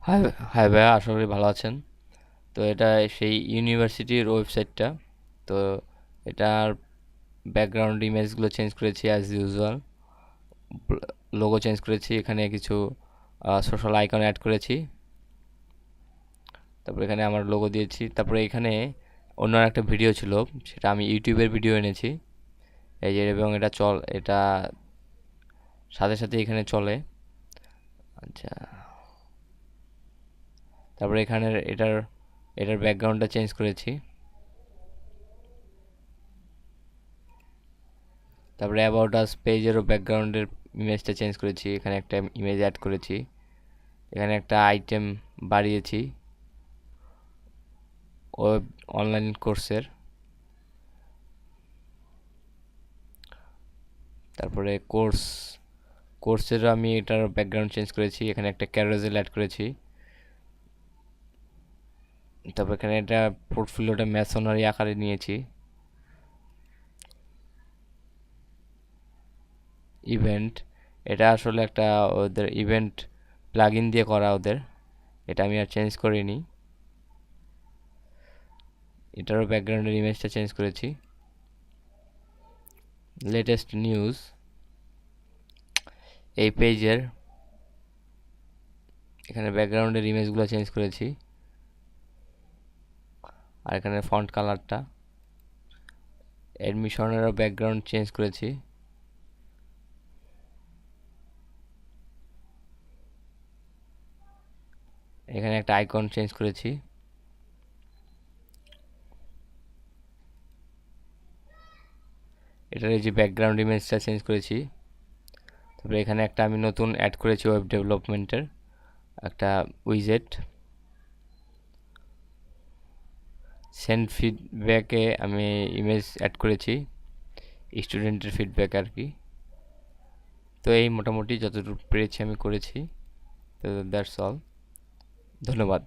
High high ভাইয়া, আশা করি ভালো আছেন। তো এটা সেই ইউনিভার্সিটির ওয়েবসাইটটা। তো এটার ব্যাকগ্রাউন্ড ইমেজগুলো চেঞ্জ করেছি অ্যাজ ইউজুয়াল, লোগো চেঞ্জ করেছি, এখানে কিছু সোশ্যাল আইকন অ্যাড করেছি, তারপর এখানে আমার লোগো দিয়েছি। তারপরে এখানে অন্য একটা ভিডিও ছিল, সেটা আমি ইউটিউবের ভিডিও এনেছি এই যে, এবং এটা সাথে সাথে এখানে চলে। আচ্ছা, তারপরে এখানে এটার এটার ব্যাকগ্রাউন্ডটা চেঞ্জ করেছি। তারপরে অ্যাবাউট আস পেজেরও ব্যাকগ্রাউন্ডের ইমেজটা চেঞ্জ করেছি, এখানে একটা ইমেজ অ্যাড করেছি, এখানে একটা আইটেম বাড়িয়েছি ওয়েব অনলাইন কোর্সের। তারপরে কোর্সেরও আমি এটার ব্যাকগ্রাউন্ড চেঞ্জ করেছি, এখানে একটা ক্যারোজেল অ্যাড করেছি। তারপর এখানে এটা পোর্টফোলিওটা ম্যাসোনারি আকারে নিয়েছি। ইভেন্ট, এটা আসলে একটা ওদের ইভেন্ট প্লাগইন দিয়ে করা ওদের, এটা আমি আর চেঞ্জ করিনি। এটারও ব্যাকগ্রাউন্ডের ইমেজটা চেঞ্জ করেছি। লেটেস্ট নিউজ, এই পেজের এখানে ব্যাকগ্রাউন্ডের ইমেজগুলো চেঞ্জ করেছি, আর এখানে ফন্ট কালারটা। অ্যাডমিশনেরও ব্যাকগ্রাউন্ড চেঞ্জ করেছি, এখানে একটা আইকন চেঞ্জ করেছি। এটার এই যে ব্যাকগ্রাউন্ড ইমেজটা চেঞ্জ করেছি। তারপরে এখানে একটা আমি নতুন অ্যাড করেছি ওয়েব ডেভেলপমেন্টের একটা উইজেট। সেন্ড ফিডব্যাকে আমি ইমেজ অ্যাড করেছি, স্টুডেন্টের ফিডব্যাক আর কি। তো এই মোটামুটি যতটুকু পেরেছি আমি করেছি। তো দ্যাটস অল, ধন্যবাদ।